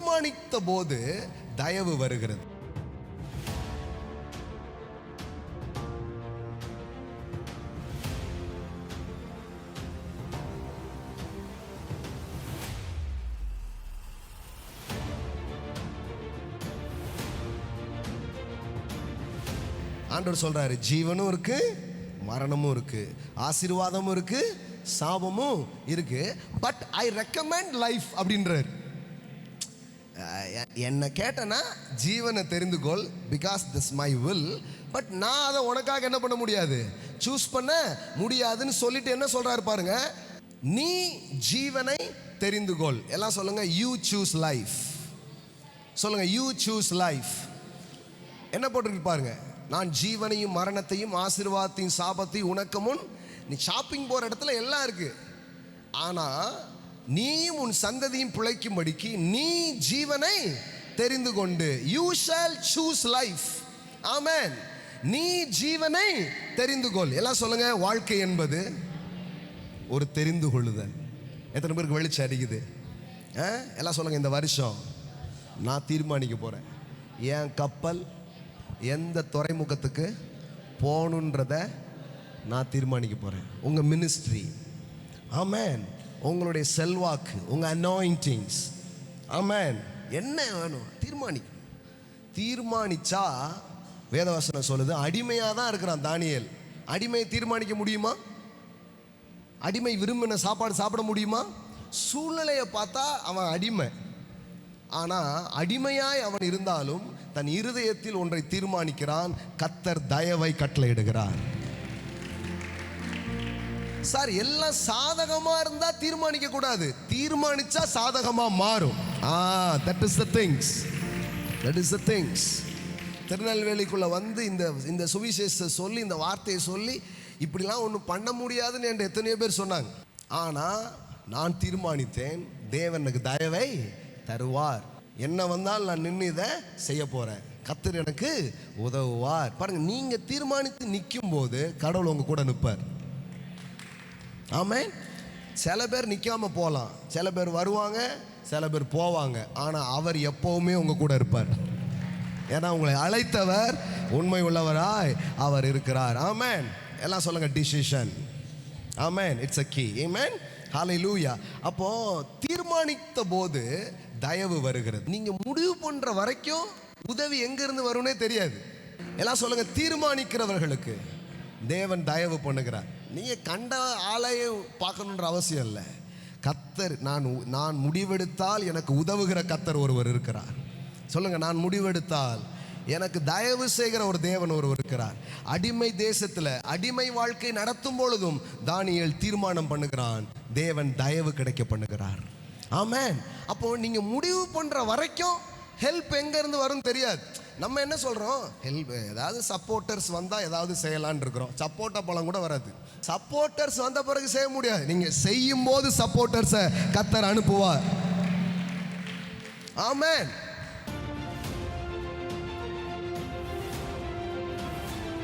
தீர்மானித்த போது தயவு வருகிறது. ஆண்டவர் சொல்றாரு, ஜீவனும் இருக்கு, மரணமும் இருக்கு, ஆசீர்வாதமும் இருக்கு, சாபமும் இருக்கு. பட் ஐ ரெக்கமெண்ட் லைஃப் அப்படின்றார். என்ன கேட்டனா ஜீவனை தெரிந்து கொள், because this my will. But நான் அதை உனக்காக என்ன பண்ண முடியாது, சூஸ் பண்ண முடியாதுன்னு சொல்லிட்டு என்ன சொல்றாரு பாருங்க, நீ ஜீவனை தெரிந்து கொள். எல்லாம் சொல்லுங்க, யூ சூஸ் லைஃப். சொல்லுங்க, யூ சூஸ் லைஃப். என்ன போட்டிருக்கு பாருங்க, நான் ஜீவனையும் மரணத்தையும் ஆசீர்வாதத்தையும் சாபத்தையும் உனக்கு முன். நீ ஷாப்பிங் போகிற இடத்துல எல்லாம் இருக்கு. ஆனால் நீயும் உன் சந்ததியும் பிழைக்கும்படிக்கு நீ ஜீவனை தெரிந்து கொண்டு, யூ ஷால் சூஸ் லைஃப். ஆமென். நீ ஜீவனை தெரிந்து கொள். எல்லாம் சொல்லுங்க, வாழ்க்கை என்பது ஒரு தெரிந்து கொள்ளுதல். எத்தனை பேருக்கு வெளிச்சம் அடிக்குது? எல்லாம் சொல்லுங்க, இந்த வருஷம் நான் தீர்மானிக்க போகிறேன் என் கப்பல் எந்த துறைமுகத்துக்கு போகணுன்றத நான் தீர்மானிக்க போகிறேன். உங்கள் மினிஸ்ட்ரி, ஆமென், உங்களுடைய செல்வாக்கு, உங்கள் அனாயிண்டிங்ஸ், ஆமென், என்ன வேணும் தீர்மானிக்கணும். தீர்மானிச்சா வேதவசனம் சொல்லுது, அடிமையாக தான் இருக்கிறான் தானியேல். அடிமையை தீர்மானிக்க முடியுமா? அடிமை விரும்பின சாப்பாடு சாப்பிட முடியுமா? சூழ்நிலையை பார்த்தா அவன் அடிமை. ஆனால் அடிமையாய் அவன் இருந்தாலும் தன் இருதயத்தில் ஒன்றை தீர்மானிக்கிறான், கர்த்தர் தயவை கட்டளையிடுகிறார். சார், எல்லாம் சாதகமா இருந்தா தீர்மானிக்க கூடாது, தீர்மானிச்சா சாதகமா மாறும். that is the things. திருநெல்வேலிக்குள்ள வந்து இந்த சுவிசேஷத்தை சொல்லி, இந்த வார்த்தையை சொல்லி, இப்படிலாம் ஒன்றும் பண்ண முடியாதுன்னு என்று எத்தனையோ பேர் சொன்னாங்க. ஆனால் நான் தீர்மானித்தேன், தேவன் எனக்கு தயவை தருவார். என்ன வந்தால் நான் நின்று இதை செய்ய போறேன், கர்த்தர் எனக்கு உதவுவார். பாருங்க, நீங்க தீர்மானித்து நிற்கும் போது கடவுள் உங்க கூட நிற்பார். ஆமென். சில பேர் நிற்காம போகலாம், சில பேர் வருவாங்க, சில பேர் போவாங்க, ஆனால் அவர் எப்பவுமே உங்க கூட இருப்பார். ஏன்னா உங்களை அழைத்தவர் உண்மை உள்ளவராய் அவர் இருக்கிறார். ஆமென். எல்லாம் சொல்லுங்க, decision. Amen. It's a key. ஆமென். ஹல்லேலூயா. அப்போ தீர்மானித்த போது தயவு வருகிறது. நீங்க முடிவு பண்ற வரைக்கும் உதவி எங்க இருந்து வரும்னே தெரியாது. எல்லாம் சொல்லுங்க, தீர்மானிக்கிறவர்களுக்கு தேவன் தயவு பண்ணுகிறார். நீங்க கண்ட ஆளையை பார்க்கணுன்ற அவசியம் இல்லை. கர்த்தர், நான் முடிவெடுத்தால் எனக்கு உதவுகிற கர்த்தர் ஒருவர் இருக்கிறார். சொல்லுங்க, நான் முடிவெடுத்தால் எனக்கு தயவு செய்கிற ஒரு தேவன் ஒருவர் இருக்கிறார். அடிமை தேசத்தில் அடிமை வாழ்க்கை நடத்தும் பொழுதும் தானியேல் தீர்மானம் பண்ணுகிறான், தேவன் தயவு கிடைக்க பண்ணுகிறார். ஆமென். அப்போ நீங்க முடிவு பண்ற வரைக்கும் ஹெல்ப் எங்க இருந்து வரும் தெரியாது. நம்ம என்ன சொல்றோம், ஹெல்ப் ஏதாவது சப்போர்ட்டர்ஸ் வந்தா ஏதாவது செய்யலான்னு இருக்கிறோம். சப்போர்ட்டா பழம் கூட வராது. சப்போர்ட்டர்ஸ் வந்த பிறகு செய்ய முடியாது. நீங்க செய்யும் போது சப்போர்ட்டர்ஸை கர்த்தர் அனுப்புவார். ஆமென்.